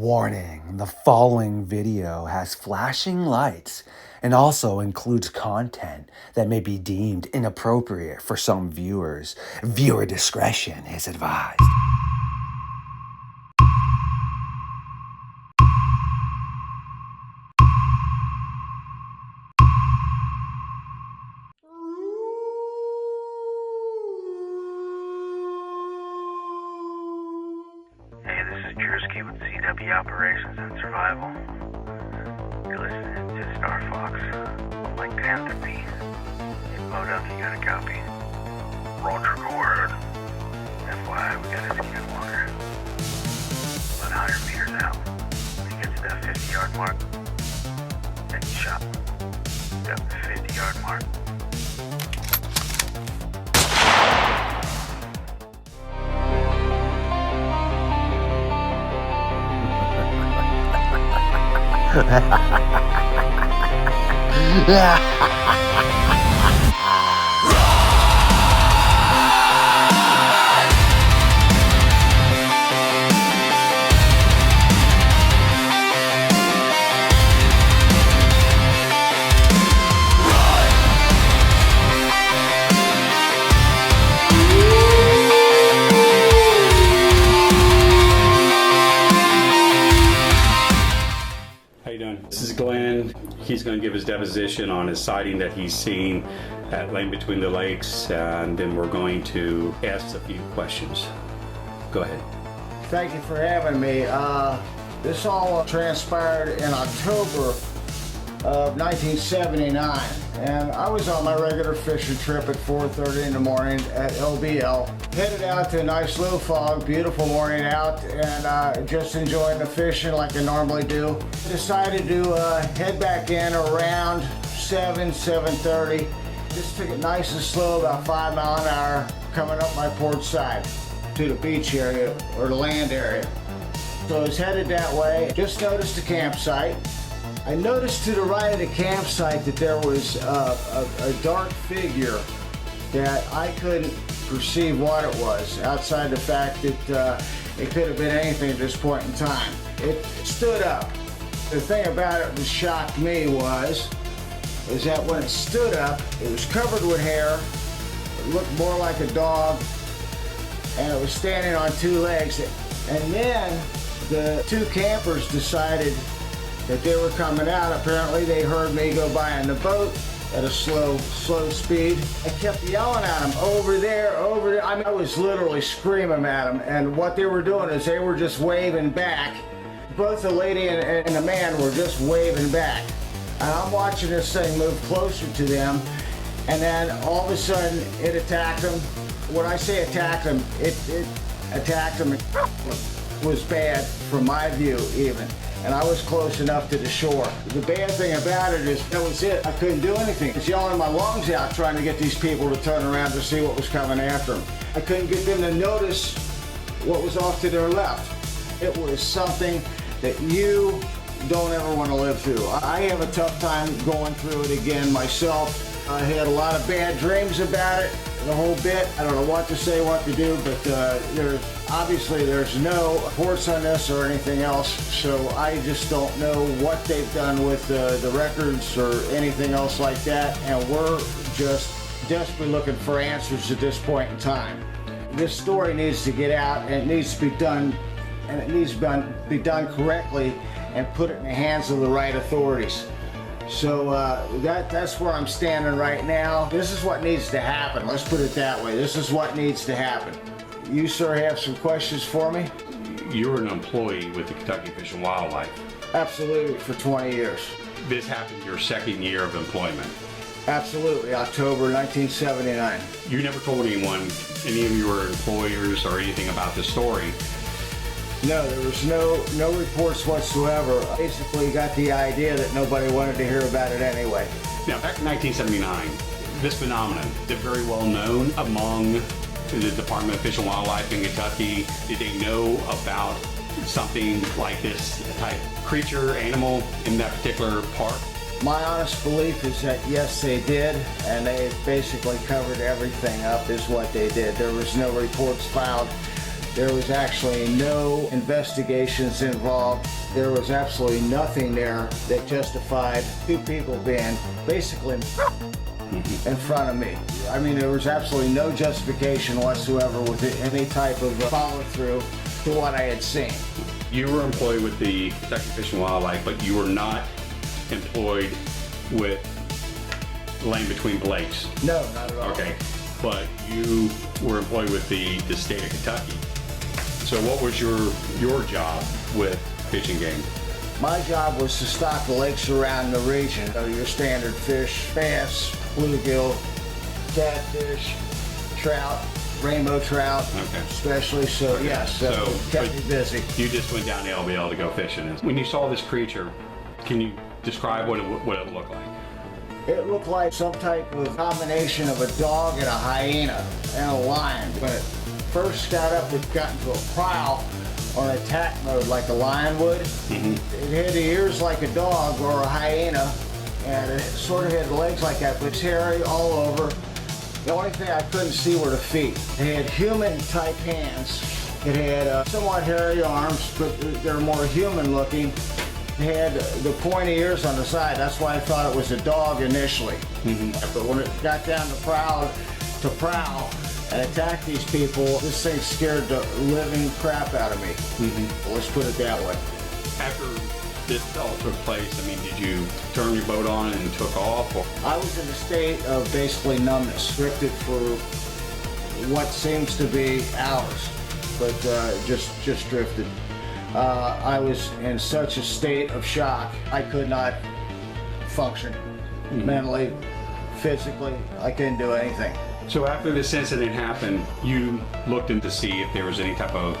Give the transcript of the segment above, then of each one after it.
Warning, the following video has flashing lights and also includes content that may be deemed inappropriate for some viewers. Viewer discretion is advised. With CW Operations and Survival. You're listening to LordeStarfox, Lycanthropy. In mode up, you got a copy. Roger, go ahead. FYI, we got a skinwalker. About 100 meters out. When he gets to that 50-yard mark, then you shot. Got the 50-yard mark. He's going to give his deposition on his sighting that he's seen at Lane Between the Lakes, and then we're going to ask a few questions. Go ahead. Thank you for having me. This all transpired in October of 1979, and I was on my regular fishing trip at 4:30 in the morning at LBL. Headed out to a nice low fog, beautiful morning out, and just enjoying the fishing like I normally do. Decided to head back in around 7:30. Just took it nice and slow, about 5 miles an hour, coming up my port side to the beach area or the land area. So I was headed that way. Just noticed a campsite. I noticed to the right of the campsite that there was a dark figure that I couldn't perceive what it was, outside the fact that it could have been anything at this point in time. It stood up. The thing about it that shocked me is that when it stood up, it was covered with hair, it looked more like a dog, and it was standing on 2 legs. And then the 2 campers decided that they were coming out. Apparently they heard me go by in the boat at a slow speed. I kept yelling at them, over there, over there. I mean, I was literally screaming at them, and what they were doing is they were just waving back. Both the lady and the man were just waving back. And I'm watching this thing move closer to them, and then all of a sudden it attacked them. When I say attacked them, it attacked them. It was bad from my view even. And I was close enough to the shore. The bad thing about it is that was it. I couldn't do anything. I was yelling my lungs out trying to get these people to turn around to see what was coming after them. I couldn't get them to notice what was off to their left. It was something that you don't ever want to live through. I have a tough time going through it again myself. I had a lot of bad dreams about it, the whole bit. I don't know what to say, what to do, but there's no reports on this or anything else, so I just don't know what they've done with the records or anything else like that, and we're just desperately looking for answers at this point in time. This story needs to get out, and it needs to be done, and it needs to be done correctly and put it in the hands of the right authorities. So that's where I'm standing right now. This is what needs to happen. Let's put it that way. This is what needs to happen. You, sir, have some questions for me? You're an employee with the Kentucky Fish and Wildlife. Absolutely, for 20 years. This happened your 2nd year of employment. Absolutely, October 1979. You never told anyone, any of your employers or anything about this story? No, there was no reports whatsoever. Basically got the idea that nobody wanted to hear about it anyway. Now, back in 1979, this phenomenon is very well known among the Department of Fish and Wildlife in Kentucky. Did they know about something like this type creature, animal in that particular park? My honest belief is that yes, they did, and they basically covered everything up is what they did. There was no reports filed There was actually no investigations involved. There was absolutely nothing there that justified two people being basically in front of me. I mean, there was absolutely no justification whatsoever with any type of follow-through to what I had seen. You were employed with the Kentucky Fish and Wildlife, but you were not employed with Land Between Lakes. No, not at all. Okay, but you were employed with the state of Kentucky. So what was your job with Fish and Game? My job was to stock the lakes around the region. Your standard fish, bass, bluegill, catfish, trout, rainbow trout, Okay. especially. So yes, kept me busy. You just went down to LBL to go fishing. When you saw this creature, can you describe what it looked like? It looked like some type of combination of a dog and a hyena and a lion. When it first got up, it got into a prowl on attack mode like a lion would. It had the ears like a dog or a hyena, and it sort of had legs like that, but it's hairy all over. The only thing I couldn't see were the feet. It had human-type hands. It had somewhat hairy arms, but they're more human-looking. It had the pointy ears on the side. That's why I thought it was a dog initially. But when it got down to prowl and attack these people, this thing scared the living crap out of me. Let's put it that way. After this all took place, I mean, did you turn your boat on and took off? Or? I was in a state of basically numbness, restricted for what seems to be hours, but just drifted. I was in such a state of shock, I could not function mentally, physically. I couldn't do anything. So after this incident happened, you looked in to see if there was any type of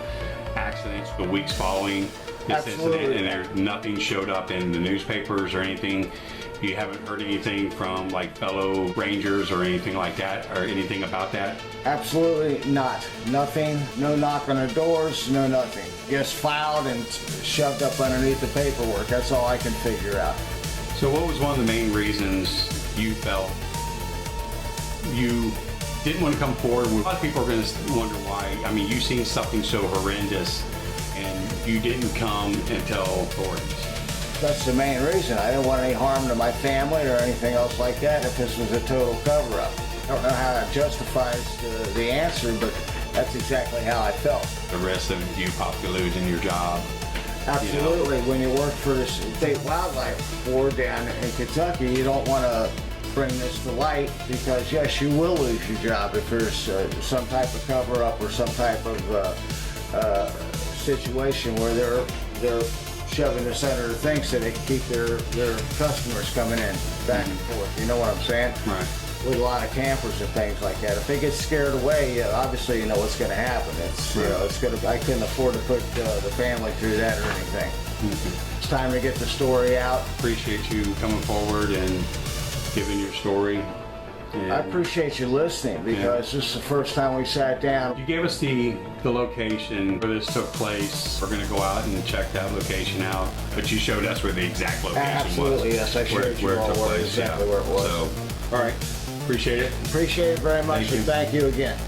accidents the weeks following this Absolutely. incident, and nothing showed up in the newspapers or anything. You haven't heard anything from like fellow rangers or anything like that, or anything about that? Absolutely not. Nothing. No knock on the doors. No nothing. Just filed and shoved up underneath the paperwork. That's all I can figure out. So what was one of the main reasons you felt you didn't want to come forward? A lot of people are going to wonder why. I mean, you've seen something so horrendous and you didn't come and tell authorities. That's the main reason. I didn't want any harm to my family or anything else like that if this was a total cover-up. I don't know how that justifies the answer, but that's exactly how I felt. The risk of you possibly losing your job. Absolutely. When you work for the State Wildlife Board down in Kentucky, you don't want to bring this to light because, yes, you will lose your job if there's some type of cover-up or some type of situation where they're shoving this under the thing so they can keep their customers coming in back and forth. You know what I'm saying? Right. With a lot of campers and things like that. If they get scared away, obviously you know what's going to happen. It's Right. it's going to. I couldn't afford to put the family through that or anything. It's time to get the story out. Appreciate you coming forward and giving your story. And I appreciate you listening because this is the first time we sat down. you gave us the location where this took place. We're going to go out and check that location out, but you showed us where the exact location Absolutely, was. yes, I showed you where it all took where place. exactly where it was. So, all right, appreciate it. Appreciate it very much, and thank you again.